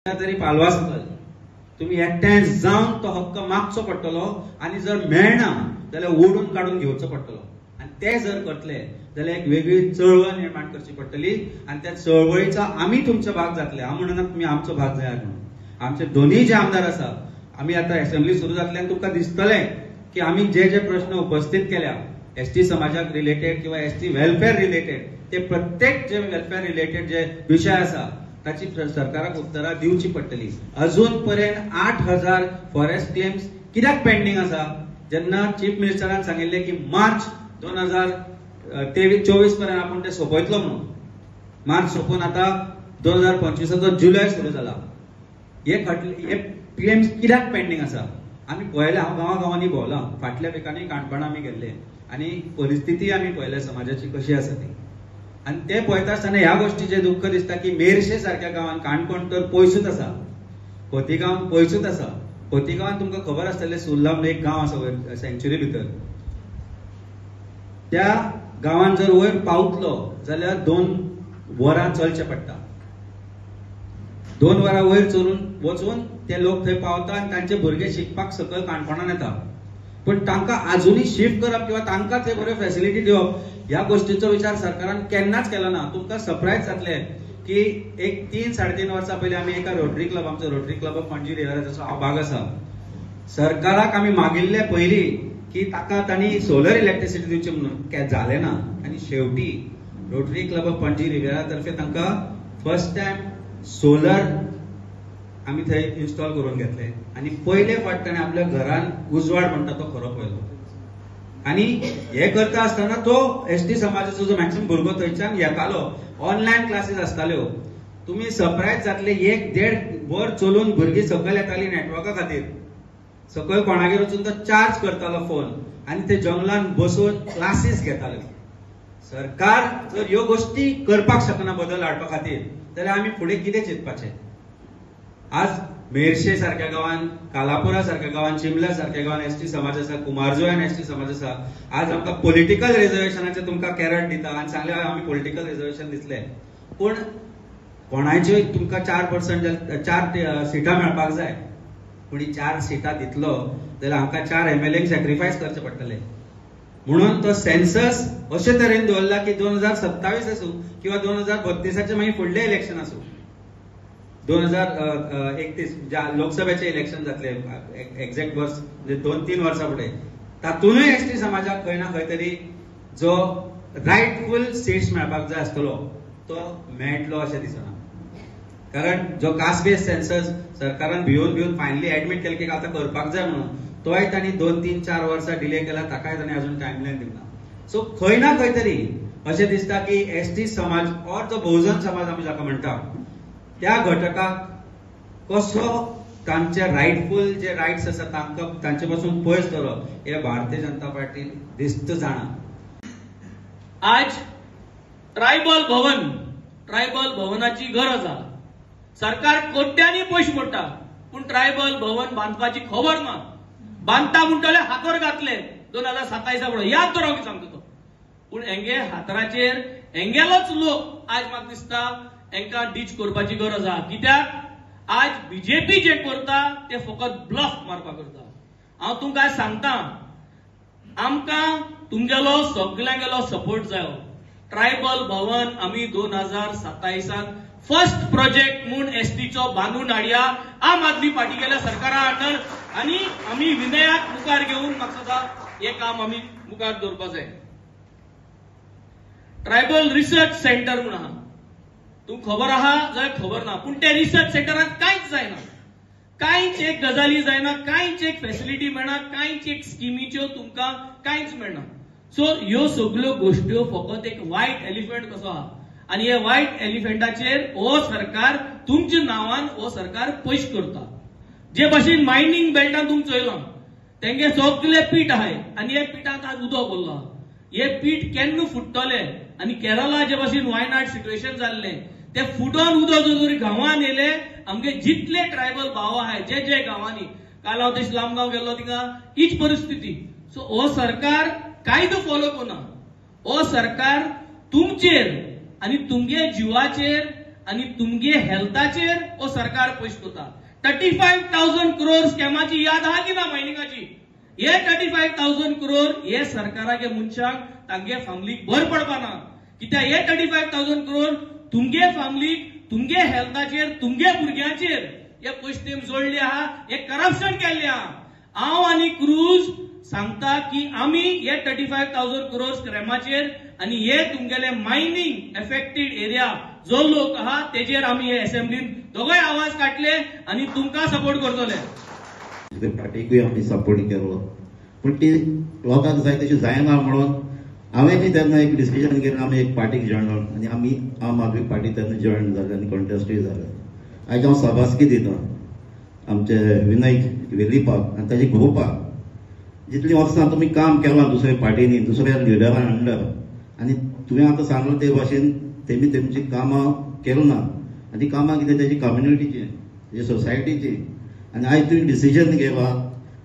तरी पालवा सकल तुम्ही एकट्यान जावन तो हक्क मागचो पडटलो आणि जर मेळना जाल्यार ओडून काढून घेवचो पडटलो आणि ते जर करतले जाल्यार एक वेगळी चळवळ निर्माण करची पडटली आणि त्या चळवळीचा आम्ही तुमचो भाग जातले। हांव म्हणना तुम्ही आमचो भाग जाय म्हणून। आमचे दोन्ही जे आमदार आसा आम्ही आता असेंब्ली सुरू जातल्यान तुमकां दिसतले की आम्ही जे जे प्रश्न उपस्थित केल्या एसटी समाजाक रिलेटेड किंवा एसटी वेलफेअर रिलेटेड ते प्रत्येक जे वेलफेअर रिलेटेड जे विषय आसा ताची सरकाराक उत्तरां दिवची पडटली। अजून पर्यंत 8000 फॉरेस्ट क्लेम्स कित्याक पेंडिंग आसा? जेन्ना चीफ मिनिस्टरान सांगिल्ले की मार्च 2023-24 पर्यंत आपण ते सोंपयतलो म्हणून, मार्च सोंपून आता 2025 जुलय सुरू जाला। हे क्लेम्स कित्याक पेंडिंग आसा? आम्ही पळयले, हांव गांवांनी भोंवला, फाटल्या पिकांनी काणकोण आमी गेल्ले आणि परिस्थिती आमी पळयल्या समाजाची कशी आसा ती। आणि ते पळयता आसतना ह्या गोष्टीचे दुःख दिसता की मेरशे सारख्या गांवांत, काणकोण तर पयसूच आसा, खोतीगांव पयसूच आसा। खोतीगांवांत तुमकां खबर आसतलें सुर्ला म्हणून एक गांव आसा वयर सेंच्युरी भितर, त्या गांवांत जर वयर पावतलो जाल्यार 2 वरां चलचें पडटा। 2 वरां वयर चलून वचून ते लोक थंय पावता आणि तांचे भुरगे शिकपाक सकयल काणकोणान येता, पण तांकां आजुनी शिफ्ट करप किंवा तांकां थंय बऱ्यो फॅसिलिटी दिवप ह्या गोष्टीचो विचार सरकारान केन्नाच केलो ना। तुमकां सरप्रायज जातले की एक 3-3.5 वर्सां पयलीं आमी एका रोटरी क्लब, आमचो रोटरी क्लब ऑफ पणजी रिव्हराचो हांव भाग आसा, सरकाराक आमी मागिल्ले पयलीं की ताका तांणी सोलर इलेक्ट्रिसिटी दिवची म्हणून, जालें ना। आनी शेवटी रोटरी क्लब ऑफ पणजी रिव्हरा तर्फे तांकां फर्स्ट टायम सोलर आमी थंय इन्स्टॉल करून घेतले आणि पयले फावट ताणें आपल्या घरान उजवाड म्हणटा तो खरो पळयलो। आणि हे करता आसतना तो एसटी समाजाचो जो मॅक्सिमम भुरगो थंयच्यान येतालो, ऑनलायन क्लासीस आसताल्यो, तुम्ही सरप्रायज जातले 1-1.5 वर चलून भुरगीं सकयल येतालीं नेटवर्का खातीर, सकयल कोणागेर वचून तो चार्ज करतालो फोन आणि ते जंगलान बसून क्लासीस घेताले। सरकार जर ह्यो गोष्टी करपाक शकना बदल हाडपा खातीर जाल्यार आमी फुडें कितें चिंतपाचें? आज मेरशे सारख्या गावान, कालापुरा सारख्या गावान, चिमला सारख्या गावान एसटी समाज आसा, कुमारजुव्यान एसटी समाज आसा। आज आमकां पॉलिटिकल रिजर्वेशनाचे तुमकां कॅरेट दिता आणि सांगले आमी पॉलिटिकल रिजर्वेशन दिसले, पण कोणाच्योय तुमकां 4 सिटां मेळपाक जाय, कोणी 4 सिटां दितलो जाल्यार आमकां 4 MLAंक सॅक्रिफायस करचे पडटले। म्हणून तो सेन्सस अशे तरेन दवरला की 2027 आसूं किंवा 2032 मागीर फुडले इलेक्शन आसूं, 2031 ज्या लोकसभेचे इलेक्शन जातले एक्झॅक्ट वर्स म्हणजे 2-3 वर्सां फुडें, तातूनय एसटी समाजाक खंय ना खंय तरी जो रायटफुल सीट्स मेळपाक जाय आसतलो तो मेळटलो अशें दिसना। कारण जो कास्ट बेस्ड सेन्सस सरकारान भिवन फायनली एडमीट केलें की आतां करपाक जाय म्हणून, तोय तांणी 2-3-4 वर्सां डिले केला, ताकाय तांणी अजून टायमलायन दिना। सो खंय ना खंय तरी अशें दिसता की एसटी समाज और जो बहुजन समाज आमी जाका म्हणटा त्या घटकाक कसो तांचे रायटफुल जे रायट्स आसा तांकां तांचे पासून पयस दवरप हे भारतीय जनता पार्टी दिस्त जाणा। आज ट्रायबल भवनाची गरज आहा। सरकार कोट्यांनी पयशे मोडटा पूण ट्रायबल भवन बांदपाची खबर ना। बांदता म्हणटले हातोर घातले 2027 फुडें, याद दवर हांव सांगता तो, पूण हेंगे हातराचेर हेंगेलोच लोक आज म्हाका दिसता हेंका डीच करपाची गरज आहा। कित्याक आज बीजेपी जे करता ते फकत ब्लफ मारपाक करता। हांव तुमकां आज सांगता, आमकां तुमगेलो सगळ्यांगेलो सपोर्ट जायो। ट्रायबल भवन आमी 2027 फर्स्ट प्रोजेक्ट म्हूण एसटीचो बांदून हाडया, आम आदमी पार्टी गेल्या सरकारा हाडल आणि आमी विनयाक मुखार घेवन म्हाका दिसता हे काम आमी मुखार दवरपा जाय। ट्रायबल रिसर्च सेंटर म्हूण आहा, तुमकां खबर आहा जाल्यार खबर ना, पूण त्या रिसर्च सेंटरात कांयच जायना, कांयच एक गजाली जायना, कांयच एक फॅसिलिटी मेळना, कांयच एक स्किमीच्यो तुमकां कांयच मेळना। सो ह्यो सगळ्यो गोश्ट्यो फकत एक व्हायट एलिफंट कसो आहा आणि हे व्हायट एलिफंटाचेर हो सरकार तुमच्या नावान हो सरकार पयशे करता। जे भाशेन मायनिंग बेल्टान तुमी चोयलां तेंगे सगळे पीठ आहाय आणि हे पिठांत आज उदक भरला। हे पीठ केन्ना फुट्टले आणि केरळा जे भाशेन वायनाड सिच्युएशन जाल्ले ते फुटोन उदक जरी गांवांत येले, आमगे जितले ट्रायबल भाव आहाय जे जे गांवांनी, काल हांव थंय लामगांव गेल्लो थिंगा हीच परिस्थिती। सो हो सरकार कायदो फॉलो करना, हो सरकार तुमचेर आणि तुमगे जीवाचेर आणि तुमगे हेल्थाचेर हो सरकार पयस कोता. 35,000 crore स्कॅमाची याद आहा की ना मायनिंगाची? हे 35,000 crore हे सरकारागे मनशाक तांगे फॅमिलीक भर पडपाना. कित्याक हे 35,000 crore तुमगे फॅमिलीक तुमगे हेल्थाचेर तुमगे भुरग्यांचेर हे पयस तेम जोडले आहा, हे करप्शन केल्ले आहा. हांव आनी क्रूज सांगता की आमी हे 35,000 crore स्कॅमाचेर आणि हे तुमगेले मायनिंग एफेक्टेड एरिया जो लोक आहा तेजेर आमी हे असेंब्लीन दोगोय आवाज काडले आणि तुमकां सपोर्ट करतले. पार्टीकूय आमी सपोर्ट केलो, पूण ती लोकांक जाय तशी जायना म्हणून हांवें तेन्ना एक डिसिजन केलें, आमी एक पार्टीक जॉयन जावन आनी आमी आम आदमी पार्टी तेन्ना जॉयन जाले आनी कॉन्टेस्टूय जाले. आयज हांव सभासकी दिता आमचे विनय वेलीपाक आनी ताचे घोवपाक. जितली वर्सां तुमी काम केलां दुसऱ्या पार्टीनी दुसऱ्या लिडरां अंडर, आनी तुवें आतां सांगलो ते भाशेन तेमी तेमची कामां केलो ना. आनी ती कामां कितें तेजी कम्युनिटीची तेजी सोसायटीची. आनी आयज तुवें डिसिजन घेतला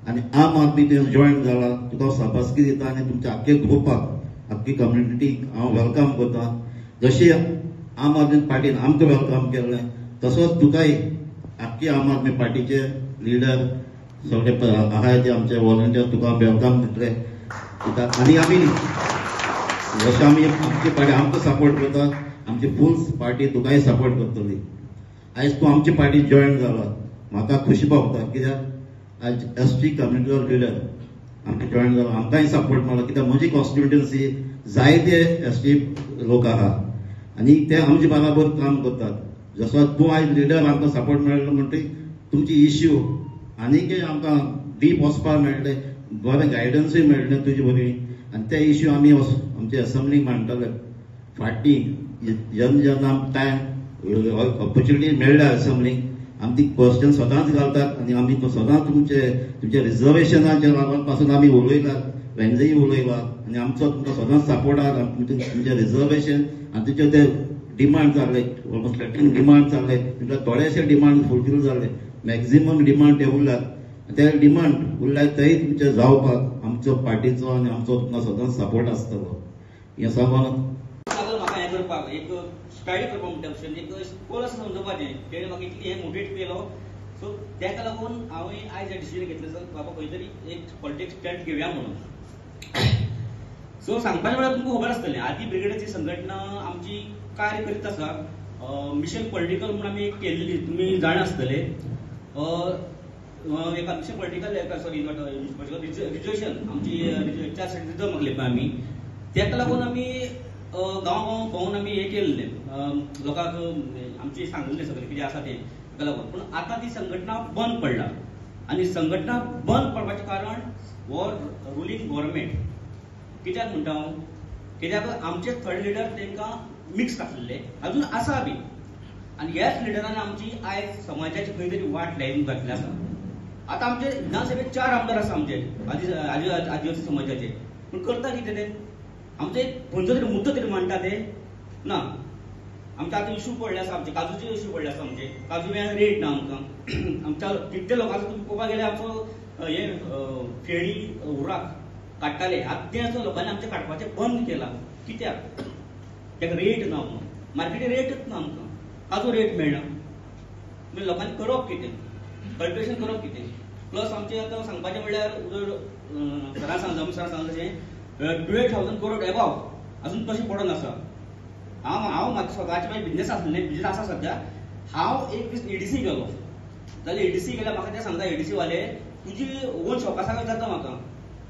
आनी आम आदमी तुवें जॉयन जाला, तुका सभासकी दिता आनी तुमच्या आख्खे ग्रुपाक आख्खी कम्युनिटीक हांव वेलकम करता. जशी आम आदमी पार्टीन आमकां वेलकम केल्लें तसोच तुकाय आख्खी आम आदमी पार्टीचे लिडर सगळे आहाय ते आमचे वॉलंटियर तुका वेलकम दितले. आनी आमी जशें आमी आमची पार्टी आमकां सपोर्ट करता, आमची फूल पार्टी तुकाय सपोर्ट करतली. आयज तूं आमची पार्टी जॉयन जाला म्हाका खुशी भोगता, कित्याक आयज एसटी कम्युनिटीचो लिडर आमकां जॉयन जाला, आमकांय सपोर्ट मेळ्ळो. कित्याक म्हजी कॉन्स्टिट्युएन्सी जायते एसटी लोक आहा आनी ते आमचे बराबर काम करतात. जसो तूं आयज लिडर आमकां सपोर्ट मेळ्ळो म्हणटकीर तुमची इश्यू आनीकय आमकां डीप वचपाक मेळ्ळें, बरें गायडन्सूय मेळ्ळें तुजे वरवीं. आनी ते इश्यू आमी आमचे असेंब्लीक मांडटले. फाटीं जेन्ना आमकां टायम ऑपॉर्च्युनिटी मेळ्ळ्या असेंब्लीक आमी ती क्वेश्चन सदांच घालतात आनी आमी सदांच तुमचे रिजर्वेशनाच्या लागून पासून आमी उलयतात, वेंजय उलयलात आनी आमचो तुमकां सदांच सपोर्ट आहा. तुमचे रिजर्वेशन आनी तुमचे ते डिमांड जाल्ले, ऑलमोस्ट 13 डिमांड जाल्ले, तुमचे थोडेशे डिमांड फुलफील जाल्ले, मॅक्झिमम डिमांड ते उरल्यात. ते डिमांड उरल्यात तेय तुमचे जावपाक आमचो पार्टीचो आनी आमचो तुमकां सदांच सपोर्ट आसतलो. हें सांगून म्हाका हें करपाक एक स्टडी करपाक म्हणटा एक स्कूल आसा समजोवपाचें, तेणें म्हाका इतली हें मोटिवेट केलो. सो ताका लागून हांवें आयज हें डिसिजन घेतलें सर बाबा खंय तरी एक पॉलिटिक्स स्टँड घेवया म्हणून. सो सांगपाचें म्हळ्यार तुमकां खबर आसतलें आदी ब्रिगेडाची संघटना आमची कार्य करीत आसा. मिशन पॉलिटिकल म्हणून आमी एक केल्ली, तुमी जाण आसतले. एक मिशन पॉलिटिकल सॉरी रिजर्वेशन आमची त्या साठी रिजर्व मागले पळय आमी, ताका लागून आमी गांव भोंवून आमी हें केल्लें, लोकांक आमची सांगलेलें सगळें कितें आसा तें ताका लागून. पूण आतां ती संघटना बंद पडला आनी संघटना बंद पडपाचें कारण हो रुलींग गव्हर्मेंट. कित्याक म्हणटा हांव, कित्याक आमचे थर्ड लिडर तांकां मिक्स घातलेले अजून आसा बी, आनी ह्याच लिडरान आमची आयज समाजाची खंय तरी वाट लायून घातली आसा. आतां आमचे विधानसभेत 4 आमदार आसा आमचे आदिवासी समाजाचे, पूण करता कितें ते? आमचे खंयचो तरी मुद्दो तरी मांडटा ते ना. आमचे आतां इश्यू पडले आसा, आमचे काजूचे इश्यू पडले आसा. आमचे काजू मेळ्यार रेट ना आमकां. आमच्या कितले लोकांचो तुमी पळोवपाक गेल्यार आमचो हे फेणी उराक काडटाले, आतां तें लोकांनी आमचे काडपाचें बंद केलां. कित्याक? ताका रेट ना म्हणून, मार्केटी रेटच ना आमकां, काजू रेट मेळना. म्हणजे लोकांनी करप कितें? कल्टिवेशन करप कितें? प्लस आमचे आतां सांगपाचें म्हणल्यार सरान सांगलें तशें 28,000 crore एबाव अजून तशें पडून आसा. हांव म्हाका स्वताचे मागीर बिझनेस आसा सध्या. हांव एक दीस एडीसी गेलो जाल्यार एडीसी गेल्यार म्हाका ते सांगता एडीसी वाले तुजी ओन शॉप आसा काय जाता म्हाका.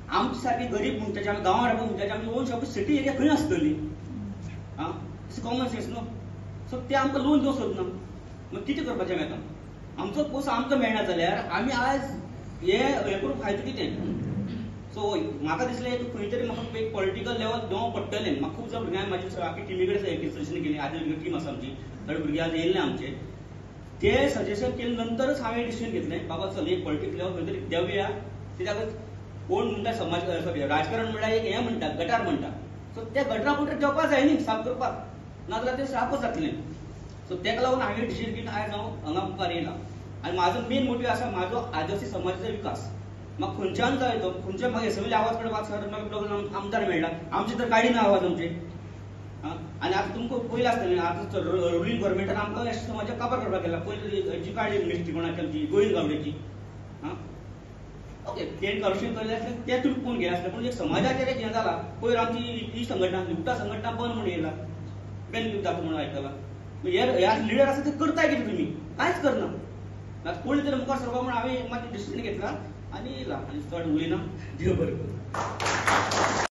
आमची सारकी गरीब म्हणटाचे आमी गांवां रावता म्हणटाचे आमची ओन शॉप सिटी एरिया खंय आसतली? आं कॉमन सेन्स न्हू. सो ते आमकां लोन घेवंक सोदना. मग कितें करपाचें आमी आतां? आमचो पयसो आमकां मेळना जाल्यार आमी आयज हें करून खायचो कितें? सो म्हाका दिसलें खंय तरी म्हाका एक पॉलिटिकल लेवल देवं पडटलें. म्हाका खूब भुरग्यांक म्हाजी आख्खी टिमी कडेन सजेशन केली, आदी टीम आसा आमची, थोडे भुरगे आज येयल्ले आमचे. ते सजेशन केले नंतरच हांवें डिसिजन घेतलें बाबा चल एक पॉलिटिकल लेवल खंय तरी देवया. कित्याक कोण म्हणटा समाज सॉरी राजकारण म्हणल्यार एक हें म्हणटा गटार म्हणटा. सो त्या गटारा भितर देवपाक जाय न्ही साफ करपाक, नाजाल्यार तें साफच जातलें. सो ताका लागून हांवें डिसिजन घेवन आयज हांव हांगा मुखार येयलां. आनी म्हाजो मेन मोटीव आसा म्हाजो आदिवासी समाजाचो विकास. म्हाका खंयच्यान जाय तो खंयच्या म्हाका एसएमएल आवाज काडपाक सर म्हाका आमदार मेळटा. आमचे तर काडिना आवाज आमचे आनी आतां तुमकां पयलें आसतलें आतां रुलींग गव्हर्मेंटान आमकां एस समाजाक काबार करपाक केला पयलीं जी काडली मिनिस्ट्री कोणाची आमची गोविंद गावडेची ओके तें करप्शन केलें आसलें तें तुमी पळोवन घेय आसलें पूण एक समाजाचेर हें जालां पयर आमची ही संघटना आसली उक्ता संघटना बंद म्हणून येयला बेन जाता म्हणून आयकलां ह्या लिडर आसा ते करताय कितें तुमी कांयच करना कोणी तरी मुखार सरपा म्हणून हांवें मातशें डिसिजन घेतला आनी येयला आनी चड उलयना देव बरें करूं.